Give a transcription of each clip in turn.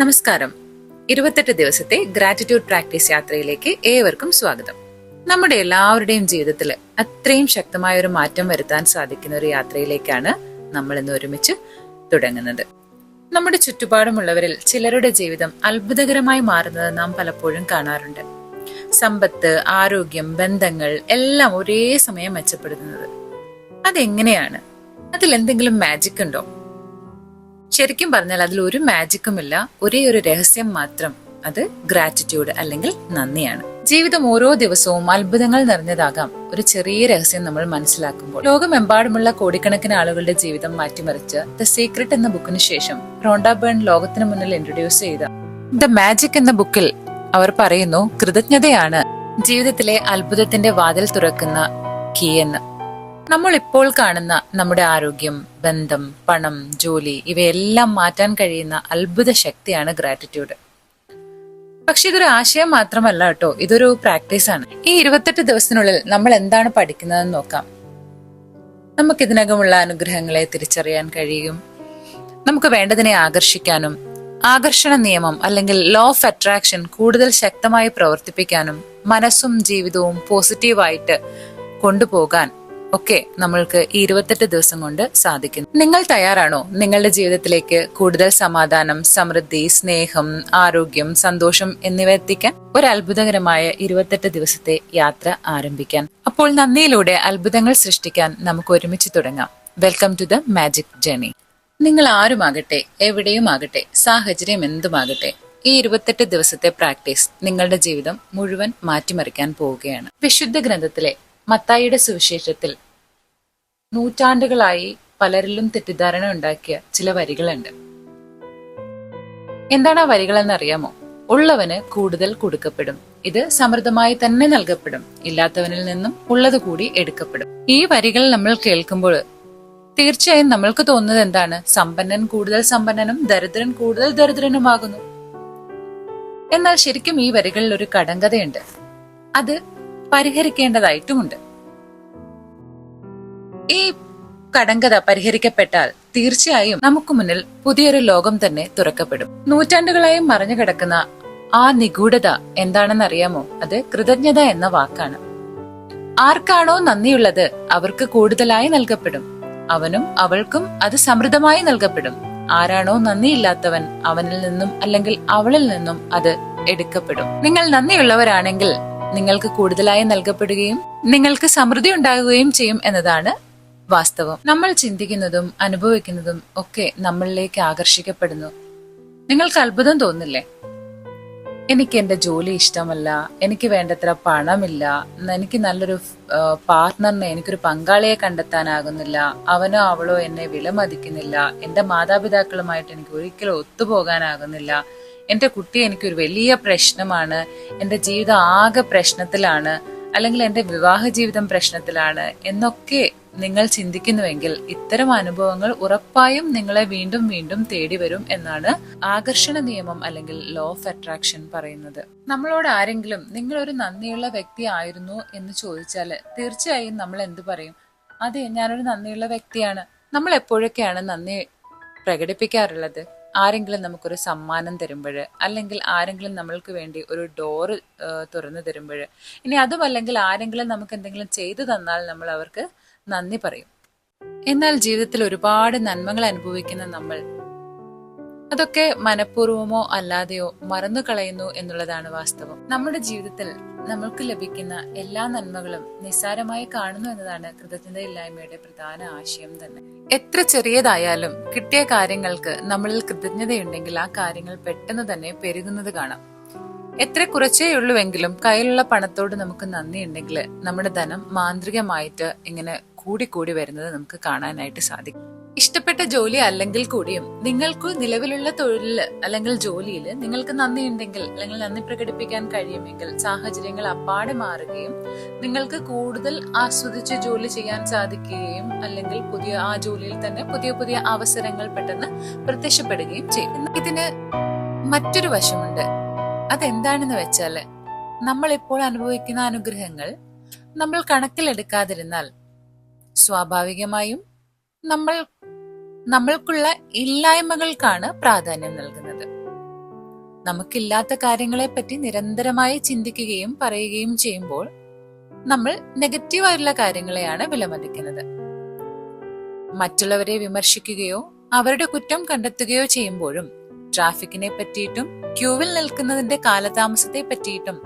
നമസ്കാരം. 28 ദിവസത്തെ gratitude practice യാത്രയിലേക്ക് ഏവർക്കും സ്വാഗതം. നമ്മുടെ എല്ലാവരുടെയും ജീവിതത്തിൽ അത്രയും ശക്തമായ ഒരു മാറ്റം വരുത്താൻ സാധിക്കുന്ന ഒരു യാത്രയിലേക്കാണ് നമ്മൾ ഇന്ന് ഒരുമിച്ച് തുടങ്ങുന്നത്. നമ്മുടെ ചുറ്റുപാടുമുള്ളവരിൽ ചിലരുടെ ജീവിതം അത്ഭുതകരമായി മാറുന്നത് നാം പലപ്പോഴും കാണാറുണ്ട്. സമ്പത്ത്, ആരോഗ്യം, ബന്ധങ്ങൾ എല്ലാം ഒരേ സമയം മെച്ചപ്പെടുന്നത്. അതെങ്ങനെയാണ്? അതിൽ എന്തെങ്കിലും മാജിക് ഉണ്ടോ? ശരിക്കും പറഞ്ഞാൽ അതിൽ ഒരു മാജിക്കുമില്ല. ഒരേ ഒരു രഹസ്യം മാത്രം. അത് ഗ്രാറ്റിറ്റ്യൂഡ് അല്ലെങ്കിൽ നന്ദിയാണ്. ജീവിതം ഓരോ ദിവസവും അത്ഭുതങ്ങൾ നിറഞ്ഞതാകാം. ഒരു ചെറിയ രഹസ്യം നമ്മൾ മനസ്സിലാക്കുമ്പോൾ ലോകമെമ്പാടുമുള്ള കോടിക്കണക്കിന് ആളുകളുടെ ജീവിതം മാറ്റിമറിച്ച് ദ സീക്രട്ട് എന്ന ബുക്കിന് ശേഷം റോണ്ട ബേൺ ലോകത്തിന് മുന്നിൽ ഇൻട്രൊഡ്യൂസ് ചെയ്ത ദ മാജിക് എന്ന ബുക്കിൽ അവർ പറയുന്നു, കൃതജ്ഞതയാണ് ജീവിതത്തിലെ അത്ഭുതത്തിന്റെ വാതിൽ തുറക്കുന്ന കീ എന്ന്. നമ്മൾ ഇപ്പോൾ കാണുന്ന നമ്മുടെ ആരോഗ്യം, ബന്ധം, പണം, ജോലി ഇവയെല്ലാം മാറ്റാൻ കഴിയുന്ന അത്ഭുത ശക്തിയാണ് ഗ്രാറ്റിറ്റ്യൂഡ്. പക്ഷെ ഇതൊരു ആശയം മാത്രമല്ല കേട്ടോ, ഇതൊരു പ്രാക്ടീസാണ്. ഈ 28 ദിവസത്തിനുള്ളിൽ നമ്മൾ എന്താണ് പഠിക്കുന്നതെന്ന് നോക്കാം. നമുക്കിതിനകമുള്ള അനുഗ്രഹങ്ങളെ തിരിച്ചറിയാൻ കഴിയും. നമുക്ക് വേണ്ടതിനെ ആകർഷിക്കാനും ആകർഷണ നിയമം അല്ലെങ്കിൽ ലോ ഓഫ് അട്രാക്ഷൻ കൂടുതൽ ശക്തമായി പ്രവർത്തിപ്പിക്കാനും മനസ്സും ജീവിതവും പോസിറ്റീവായിട്ട് കൊണ്ടുപോകാൻ ഒക്കെ നമ്മൾക്ക് ഈ 28 ദിവസം കൊണ്ട് സാധിക്കുന്നു. നിങ്ങൾ തയ്യാറാണോ നിങ്ങളുടെ ജീവിതത്തിലേക്ക് കൂടുതൽ സമാധാനം, സമൃദ്ധി, സ്നേഹം, ആരോഗ്യം, സന്തോഷം എന്നിവ എത്തിക്കാൻ? ഒരു അത്ഭുതകരമായ 28 ദിവസത്തെ യാത്ര ആരംഭിക്കാൻ. അപ്പോൾ നന്ദിയിലൂടെ അത്ഭുതങ്ങൾ സൃഷ്ടിക്കാൻ നമുക്ക് ഒരുമിച്ച് തുടങ്ങാം. Welcome to the magic journey. നിങ്ങൾ ആരുമാകട്ടെ, എവിടെയുമാകട്ടെ, സാഹചര്യം എന്തുമാകട്ടെ, ഈ 28 ദിവസത്തെ പ്രാക്ടീസ് നിങ്ങളുടെ ജീവിതം മുഴുവൻ മാറ്റിമറിക്കാൻ പോവുകയാണ്. വിശുദ്ധ ഗ്രന്ഥത്തിലെ മത്തായിയുടെ സുവിശേഷത്തിൽ നൂറ്റാണ്ടുകളായി പലരിലും തെറ്റിദ്ധാരണ ഉണ്ടാക്കിയ ചില വരികളുണ്ട്. എന്താണ് ആ വരികളെന്ന് അറിയാമോ? ഉള്ളവന് കൂടുതൽ കൊടുക്കപ്പെടും, ഇത് സമൃദ്ധമായി തന്നെ നൽകപ്പെടും, ഇല്ലാത്തവനിൽ നിന്നും ഉള്ളത് കൂടി എടുക്കപ്പെടും. ഈ വരികൾ നമ്മൾ കേൾക്കുമ്പോൾ തീർച്ചയായും നമ്മൾക്ക് തോന്നുന്നത് എന്താണ്? സമ്പന്നൻ കൂടുതൽ സമ്പന്നനും ദരിദ്രൻ കൂടുതൽ ദരിദ്രനുമാകുന്നു. എന്നാൽ ശരിക്കും ഈ വരികളിൽ ഒരു കടങ്കഥയുണ്ട്. അത് പരിഹരിക്കേണ്ടതായിട്ടുമുണ്ട്. ഈ കടങ്കഥ പരിഹരിക്കപ്പെട്ടാൽ തീർച്ചയായും നമുക്ക് മുന്നിൽ പുതിയൊരു ലോകം തന്നെ തുറക്കപ്പെടും. നൂറ്റാണ്ടുകളായും മറഞ്ഞു കിടക്കുന്ന ആ നിഗൂഢത എന്താണെന്ന് അറിയാമോ? അത് കൃതജ്ഞത എന്ന വാക്കാണ്. ആർക്കാണോ നന്ദിയുള്ളത് അവർക്ക് കൂടുതലായി നൽകപ്പെടും, അവനും അവൾക്കും അത് സമൃദ്ധമായി നൽകപ്പെടും. ആരാണോ നന്ദിയില്ലാത്തവൻ അവനിൽ നിന്നും അല്ലെങ്കിൽ അവളിൽ നിന്നും അത് എടുക്കപ്പെടും. നിങ്ങൾ നന്ദിയുള്ളവരാണെങ്കിൽ നിങ്ങൾക്ക് കൂടുതലായി നൽകപ്പെടുകയും നിങ്ങൾക്ക് സമൃദ്ധി ഉണ്ടാകുകയും ചെയ്യും എന്നതാണ് വാസ്തവം. നമ്മൾ ചിന്തിക്കുന്നതും അനുഭവിക്കുന്നതും ഒക്കെ നമ്മളിലേക്ക് ആകർഷിക്കപ്പെടുന്നു. നിങ്ങൾക്ക് അത്ഭുതം തോന്നില്ലേ? എനിക്ക് എന്റെ ജോലി ഇഷ്ടമല്ല, എനിക്ക് വേണ്ടത്ര പണമില്ല, എനിക്ക് നല്ലൊരു പാർട്ട്ണറിനെ, എനിക്കൊരു പങ്കാളിയെ കണ്ടെത്താനാകുന്നില്ല, അവനോ അവളോ എന്നെ വിലമതിക്കുന്നില്ല, എന്റെ മാതാപിതാക്കളുമായിട്ട് എനിക്ക് ഒരിക്കലും ഒത്തുപോകാനാകുന്നില്ല, എന്റെ കുട്ടി എനിക്കൊരു വലിയ പ്രശ്നമാണ്, എന്റെ ജീവിതം ആകെ പ്രശ്നത്തിലാണ്, അല്ലെങ്കിൽ എന്റെ വിവാഹ ജീവിതം പ്രശ്നത്തിലാണ് എന്നൊക്കെ നിങ്ങൾ ചിന്തിക്കുന്നുവെങ്കിൽ ഇത്തരം അനുഭവങ്ങൾ ഉറപ്പായും നിങ്ങളെ വീണ്ടും വീണ്ടും തേടി വരും എന്നാണ് ആകർഷണ നിയമം അല്ലെങ്കിൽ ലോ ഓഫ് അട്രാക്ഷൻ പറയുന്നത്. നമ്മളോട് ആരെങ്കിലും നിങ്ങളൊരു നന്ദിയുള്ള വ്യക്തി ആയിരുന്നു എന്ന് ചോദിച്ചാൽ തീർച്ചയായും നമ്മൾ എന്ത് പറയും? അതെ, ഞാനൊരു നന്ദിയുള്ള വ്യക്തിയാണ്. നമ്മൾ എപ്പോഴൊക്കെയാണ് നന്ദി പ്രകടിപ്പിക്കാറുള്ളത്? ആരെങ്കിലും നമുക്കൊരു സമ്മാനം തരുമ്പോൾ, അല്ലെങ്കിൽ ആരെങ്കിലും നമ്മൾക്ക് വേണ്ടി ഒരു ഡോറ് തുറന്നു തരുമ്പോൾ, ഇനി അതുമല്ലെങ്കിൽ ആരെങ്കിലും നമുക്ക് എന്തെങ്കിലും ചെയ്തു തന്നാൽ നമ്മൾ അവർക്ക് നന്ദി പറയും. എന്നാൽ ജീവിതത്തിൽ ഒരുപാട് നന്മകൾ അനുഭവിക്കുന്ന നമ്മൾ അതൊക്കെ മനഃപൂർവമോ അല്ലാതെയോ മറന്നു കളയുന്നു എന്നുള്ളതാണ് വാസ്തവം. നമ്മുടെ ജീവിതത്തിൽ നമ്മൾക്ക് ലഭിക്കുന്ന എല്ലാ നന്മകളും നിസ്സാരമായി കാണുന്നു എന്നതാണ് കൃതജ്ഞതയില്ലായ്മയുടെ പ്രധാന ആശയം തന്നെ. എത്ര ചെറിയതായാലും കിട്ടിയ കാര്യങ്ങൾക്ക് നമ്മളിൽ കൃതജ്ഞതയുണ്ടെങ്കിൽ ആ കാര്യങ്ങൾ പെട്ടെന്ന് തന്നെ പെരുകുന്നത് കാണാം. എത്ര കുറച്ചേ ഉള്ളുവെങ്കിലും കയ്യിലുള്ള പണത്തോട് നമുക്ക് നന്ദി ഉണ്ടെങ്കിൽ നമ്മുടെ ധനം മാന്ത്രികമായിട്ട് ഇങ്ങനെ കൂടിക്കൂടി വരുന്നത് നമുക്ക് കാണാനായിട്ട് സാധിക്കും. ഇഷ്ടപ്പെട്ട ജോലി അല്ലെങ്കിൽ കൂടിയും നിങ്ങൾക്ക് നിലവിലുള്ള തൊഴിലില് അല്ലെങ്കിൽ ജോലിയിൽ നിങ്ങൾക്ക് നന്ദി ഉണ്ടെങ്കിൽ അല്ലെങ്കിൽ നന്ദി പ്രകടിപ്പിക്കാൻ കഴിയുമെങ്കിൽ സാഹചര്യങ്ങൾ അപ്പാടെ മാറുകയും നിങ്ങൾക്ക് കൂടുതൽ ആസ്വദിച്ച് ജോലി ചെയ്യാൻ സാധിക്കുകയും അല്ലെങ്കിൽ ആ ജോലിയിൽ തന്നെ പുതിയ പുതിയ അവസരങ്ങൾ പെട്ടെന്ന് പ്രത്യക്ഷപ്പെടുകയും ചെയ്യും. ഇതിന് മറ്റൊരു വശമുണ്ട്. അതെന്താണെന്ന് വെച്ചാല് നമ്മൾ ഇപ്പോൾ അനുഭവിക്കുന്ന അനുഗ്രഹങ്ങൾ നമ്മൾ കണക്കിലെടുക്കാതിരുന്നാൽ സ്വാഭാവികമായും നമ്മൾക്കുള്ള ഇല്ലായ്മകൾക്കാണ് പ്രാധാന്യം നൽകുന്നത്. നമുക്കില്ലാത്ത കാര്യങ്ങളെപ്പറ്റി നിരന്തരമായി ചിന്തിക്കുകയും പറയുകയും ചെയ്യുമ്പോൾ നമ്മൾ നെഗറ്റീവായിട്ടുള്ള കാര്യങ്ങളെയാണ് വിലമതിക്കുന്നത്. മറ്റുള്ളവരെ വിമർശിക്കുകയോ അവരുടെ കുറ്റം കണ്ടെത്തുകയോ ചെയ്യുമ്പോഴും ട്രാഫിക്കിനെ പറ്റിയിട്ടും ക്യൂവിൽ നിൽക്കുന്നതിന്റെ കാലതാമസത്തെ പറ്റിയിട്ടും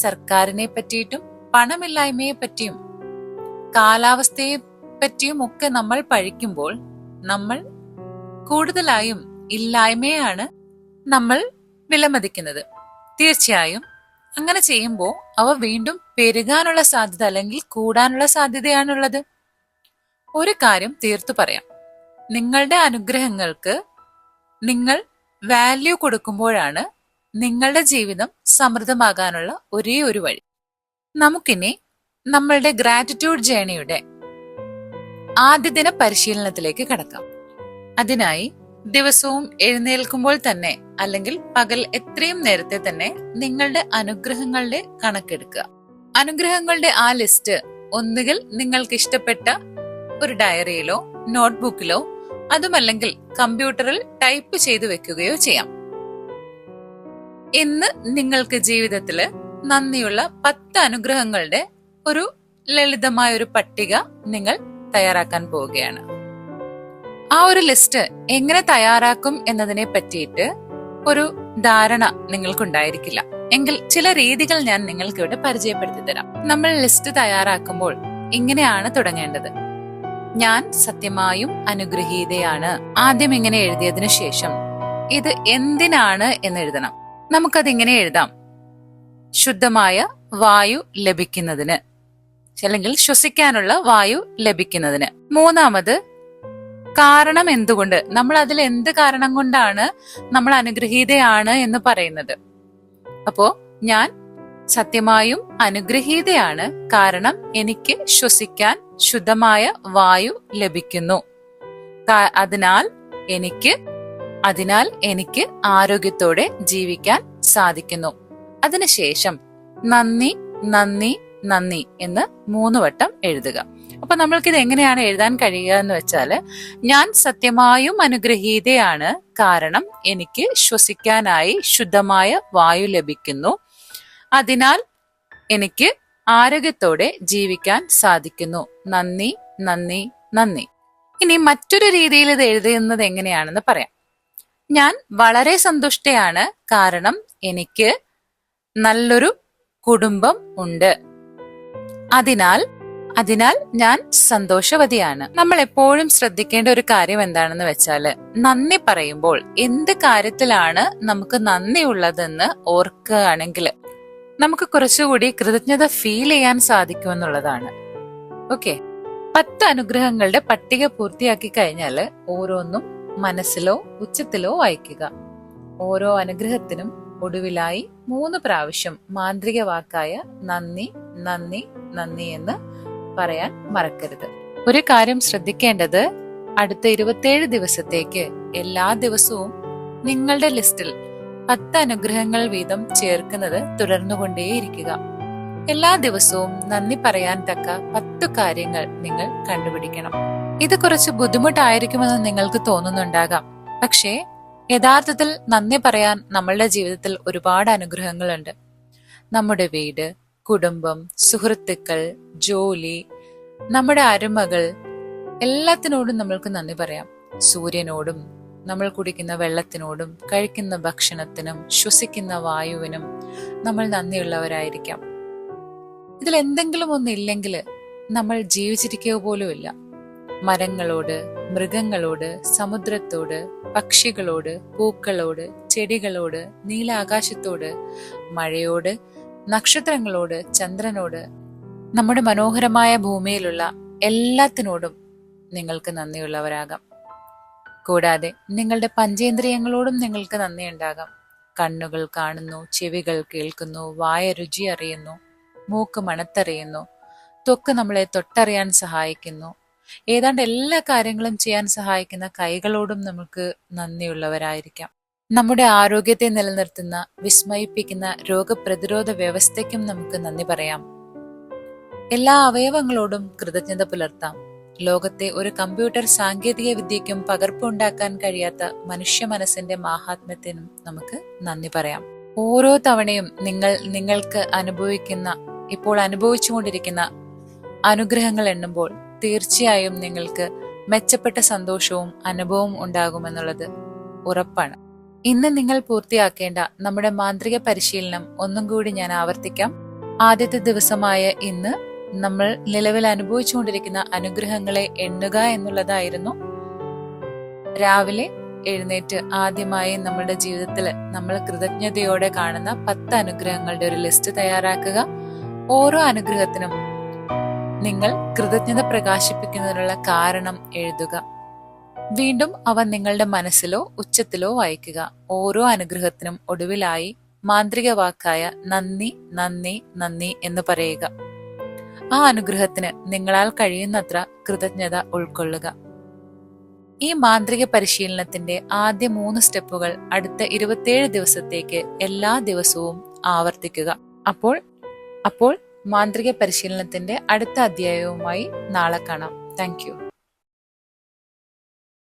സർക്കാരിനെ പറ്റിയിട്ടും പണമില്ലായ്മയെ പറ്റിയും കാലാവസ്ഥയെ പറ്റിയും ഒക്കെ നമ്മൾ പഴിക്കുമ്പോൾ നമ്മൾ കൂടുതലായും ഇല്ലായ്മയാണ് നമ്മൾ വിലമതിക്കുന്നത്. തീർച്ചയായും അങ്ങനെ ചെയ്യുമ്പോൾ അവ വീണ്ടും പെരുകാനുള്ള സാധ്യത അല്ലെങ്കിൽ കൂടാനുള്ള സാധ്യതയാണുള്ളത്. ഒരു കാര്യം തീർത്തു പറയാം, നിങ്ങളുടെ അനുഗ്രഹങ്ങൾക്ക് നിങ്ങൾ വാല്യൂ കൊടുക്കുമ്പോഴാണ് നിങ്ങളുടെ ജീവിതം സമൃദ്ധമാകാനുള്ള ഒരേ ഒരു വഴി. നമുക്കിനി നമ്മളുടെ ഗ്രാറ്റിറ്റ്യൂഡ് ജേണിയുടെ ആദ്യ ദിന പരിശീലനത്തിലേക്ക് കടക്കാം. അതിനായി ദിവസവും എഴുന്നേൽക്കുമ്പോൾ തന്നെ അല്ലെങ്കിൽ പകൽ എത്രയും നേരത്തെ തന്നെ നിങ്ങളുടെ അനുഗ്രഹങ്ങളുടെ കണക്കെടുക്കുക. അനുഗ്രഹങ്ങളുടെ ആ ലിസ്റ്റ് ഒന്നുകിൽ നിങ്ങൾക്ക് ഇഷ്ടപ്പെട്ട ഒരു ഡയറിയിലോ നോട്ട്ബുക്കിലോ അതുമല്ലെങ്കിൽ കമ്പ്യൂട്ടറിൽ ടൈപ്പ് ചെയ്തു വെക്കുകയോ ചെയ്യാം. ഇന്ന് നിങ്ങൾക്ക് ജീവിതത്തില് നന്ദിയുള്ള 10 അനുഗ്രഹങ്ങളുടെ ഒരു ലളിതമായ ഒരു പട്ടിക നിങ്ങൾ തയ്യാറാക്കാൻ പോവുകയാണ്. ആ ഒരു ലിസ്റ്റ് എങ്ങനെ തയ്യാറാക്കും എന്നതിനെ പറ്റിയിട്ട് ഒരു ധാരണ നിങ്ങൾക്കുണ്ടായിരിക്കില്ല. എങ്കിൽ ചില രീതികൾ ഞാൻ നിങ്ങൾക്ക് ഇവിടെ പരിചയപ്പെടുത്തി തരാം. നമ്മൾ ലിസ്റ്റ് തയ്യാറാക്കുമ്പോൾ ഇങ്ങനെയാണ് തുടങ്ങേണ്ടത്. ഞാൻ സത്യമായും അനുഗ്രഹീതയാണ്. ആദ്യം ഇങ്ങനെ എഴുതിയതിനു ശേഷം ഇത് എന്തിനാണ് എന്ന് എഴുതണം. നമുക്കത് ഇങ്ങനെ എഴുതാം: ശുദ്ധമായ വായു ലഭിക്കുന്നതിന്, അല്ലെങ്കിൽ ശ്വസിക്കാനുള്ള വായു ലഭിക്കുന്നതിന്. മൂന്നാമത് കാരണം എന്തുകൊണ്ട്, നമ്മൾ അതിൽ എന്ത് കാരണം കൊണ്ടാണ് നമ്മൾ അനുഗ്രഹീതയാണ് എന്ന് പറയുന്നത്. അപ്പോ ഞാൻ സത്യമായും അനുഗ്രഹീതയാണ് കാരണം എനിക്ക് ശ്വസിക്കാൻ ശുദ്ധമായ വായു ലഭിക്കുന്നു. അതിനാൽ എനിക്ക് ആരോഗ്യത്തോടെ ജീവിക്കാൻ സാധിക്കുന്നു. അതിനുശേഷം നന്ദി നന്ദി നന്ദി എന്ന് 3 വട്ടം എഴുതുക. അപ്പൊ നമ്മൾക്കിത് എങ്ങനെയാണ് എഴുതാൻ കഴിയുക എന്ന് വെച്ചാല്, ഞാൻ സത്യമായും അനുഗ്രഹീതയാണ് കാരണം എനിക്ക് ശ്വസിക്കാനായി ശുദ്ധമായ വായു ലഭിക്കുന്നു. അതിനാൽ എനിക്ക് ആരോഗ്യത്തോടെ ജീവിക്കാൻ സാധിക്കുന്നു. നന്ദി നന്ദി നന്ദി. ഇനി മറ്റൊരു രീതിയിൽ ഇത് എഴുതുന്നത് എങ്ങനെയാണെന്ന് പറയാം. ഞാൻ വളരെ സന്തുഷ്ടയാണ് കാരണം എനിക്ക് നല്ലൊരു കുടുംബം ഉണ്ട്. അതിനാൽ ഞാൻ സന്തോഷവതിയാണ്. നമ്മൾ എപ്പോഴും ശ്രദ്ധിക്കേണ്ട ഒരു കാര്യം എന്താണെന്ന് വെച്ചാല്, നന്ദി പറയുമ്പോൾ എന്ത് കാര്യത്തിലാണ് നമുക്ക് നന്ദി ഉള്ളതെന്ന് ഓർക്കുകയാണെങ്കിൽ നമുക്ക് കുറച്ചുകൂടി കൃതജ്ഞത ഫീൽ ചെയ്യാൻ സാധിക്കുമെന്നുള്ളതാണ്. ഓക്കെ, 10 അനുഗ്രഹങ്ങളുടെ പട്ടിക പൂർത്തിയാക്കി കഴിഞ്ഞാൽ ഓരോന്നും മനസ്സിലോ ഉച്ചത്തിലോ വായിക്കുക. ഓരോ അനുഗ്രഹത്തിനും ഒടുവിലായി 3 പ്രാവശ്യം മാന്ത്രിക വാക്കായ നന്ദി നന്ദി നന്ദി എന്ന് പറയാൻ മറക്കരുത്. ഒരു കാര്യം ശ്രദ്ധിക്കേണ്ടത്, അടുത്ത 27 ദിവസത്തേക്ക് എല്ലാ ദിവസവും നിങ്ങളുടെ ലിസ്റ്റിൽ 10 അനുഗ്രഹങ്ങൾ വീതം ചേർക്കുന്നത് തുടർന്നുകൊണ്ടേയിരിക്കുക. എല്ലാ ദിവസവും നന്ദി പറയാൻ തക്ക 10 കാര്യങ്ങൾ നിങ്ങൾ കണ്ടുപിടിക്കണം. ഇത് കുറച്ച് ബുദ്ധിമുട്ടായിരിക്കുമെന്ന് നിങ്ങൾക്ക് തോന്നുന്നുണ്ടാകാം. പക്ഷേ യഥാർത്ഥത്തിൽ നന്ദി പറയാൻ നമ്മളുടെ ജീവിതത്തിൽ ഒരുപാട് അനുഗ്രഹങ്ങളുണ്ട്. നമ്മുടെ വീട്, കുടുംബം, സുഹൃത്തുക്കൾ, ജോലി, നമ്മുടെ അരുമകൾ, എല്ലാത്തിനോടും നമ്മൾക്ക് നന്ദി പറയാം. സൂര്യനോടും നമ്മൾ കുടിക്കുന്ന വെള്ളത്തിനോടും കഴിക്കുന്ന ഭക്ഷണത്തിനും ശ്വസിക്കുന്ന വായുവിനും നമ്മൾ നന്ദിയുള്ളവരായിരിക്കാം. ഇതിൽ എന്തെങ്കിലും ഒന്നില്ലെങ്കിൽ നമ്മൾ ജീവിച്ചിരിക്കുക പോലുമില്ല. മരങ്ങളോട്, മൃഗങ്ങളോട്, സമുദ്രത്തോട്, പക്ഷികളോട്, പൂക്കളോട്, ചെടികളോട്, നീലാകാശത്തോട്, മഴയോട്, നക്ഷത്രങ്ങളോട്, ചന്ദ്രനോട്, നമ്മുടെ മനോഹരമായ ഭൂമിയിലുള്ള എല്ലാത്തിനോടും നിങ്ങൾക്ക് നന്ദിയുള്ളവരാകാം. കൂടാതെ നിങ്ങളുടെ പഞ്ചേന്ദ്രിയങ്ങളോടും നിങ്ങൾക്ക് നന്ദിയുണ്ടാകാം. കണ്ണുകൾ കാണുന്നു, ചെവികൾ കേൾക്കുന്നു, വായ രുചി അറിയുന്നു, മൂക്ക് മണത്തറിയുന്നു, ത്വക്ക് നമ്മളെ തൊട്ടറിയാൻ സഹായിക്കുന്നു. ഏതാണ്ട് എല്ലാ കാര്യങ്ങളും ചെയ്യാൻ സഹായിക്കുന്ന കൈകളോടും നമുക്ക് നന്ദിയുള്ളവരായിരിക്കാം. നമ്മുടെ ആരോഗ്യത്തെ നിലനിർത്തുന്ന, വിസ്മയിപ്പിക്കുന്ന രോഗപ്രതിരോധ വ്യവസ്ഥയ്ക്കും നമുക്ക് നന്ദി പറയാം. എല്ലാ അവയവങ്ങളോടും കൃതജ്ഞത പുലർത്താം. ലോകത്തെ ഒരു കമ്പ്യൂട്ടർ സാങ്കേതിക വിദ്യയ്ക്കും പകർപ്പുണ്ടാക്കാൻ കഴിയാത്ത മനുഷ്യ മനസ്സിന്റെ മാഹാത്മ്യത്തിനും നമുക്ക് നന്ദി പറയാം. ഓരോ തവണയും നിങ്ങൾക്ക് ഇപ്പോൾ അനുഭവിച്ചുകൊണ്ടിരിക്കുന്ന അനുഗ്രഹങ്ങൾ എണ്ണുമ്പോൾ തീർച്ചയായും നിങ്ങൾക്ക് മെച്ചപ്പെട്ട സന്തോഷവും അനുഭവവും ഉണ്ടാകുമെന്നുള്ളത് ഉറപ്പാണ്. ഇന്ന് നിങ്ങൾ പൂർത്തിയാക്കേണ്ട നമ്മുടെ മാന്ത്രിക പരിശീലനം ഒന്നും കൂടി ഞാൻ ആവർത്തിക്കാം. ആദ്യത്തെ ദിവസമായ ഇന്ന് നമ്മൾ നിലവിൽ അനുഭവിച്ചുകൊണ്ടിരിക്കുന്ന അനുഗ്രഹങ്ങളെ എണ്ണുക എന്നുള്ളതായിരുന്നു. രാവിലെ എഴുന്നേറ്റ് ആദ്യമായി നമ്മുടെ ജീവിതത്തിൽ നമ്മൾ കൃതജ്ഞതയോടെ കാണുന്ന 10 അനുഗ്രഹങ്ങളുടെ ഒരു ലിസ്റ്റ് തയ്യാറാക്കുക. ഓരോ അനുഗ്രഹത്തിനും നിങ്ങൾ കൃതജ്ഞത പ്രകാശിപ്പിക്കുന്നതിനുള്ള കാരണം എഴുതുക. വീണ്ടും അവ നിങ്ങളുടെ മനസ്സിലോ ഉച്ചത്തിലോ വായിക്കുക. ഓരോ അനുഗ്രഹത്തിനും ഒടുവിലായി മാന്ത്രിക വാക്കായ നന്ദി നന്ദി നന്ദി എന്ന് പറയുക. ആ അനുഗ്രഹത്തിന് നിങ്ങളാൽ കഴിയുന്നത്ര കൃതജ്ഞത ഉൾക്കൊള്ളുക. ഈ മാന്ത്രിക പരിശീലനത്തിന്റെ ആദ്യ 3 സ്റ്റെപ്പുകൾ അടുത്ത 27 ദിവസത്തേക്ക് എല്ലാ ദിവസവും ആവർത്തിക്കുക. അപ്പോൾ മാന്ത്രിക പരിശീലനത്തിന്റെ അടുത്ത അധ്യായവുമായി നാളെ കാണാം. Thank you.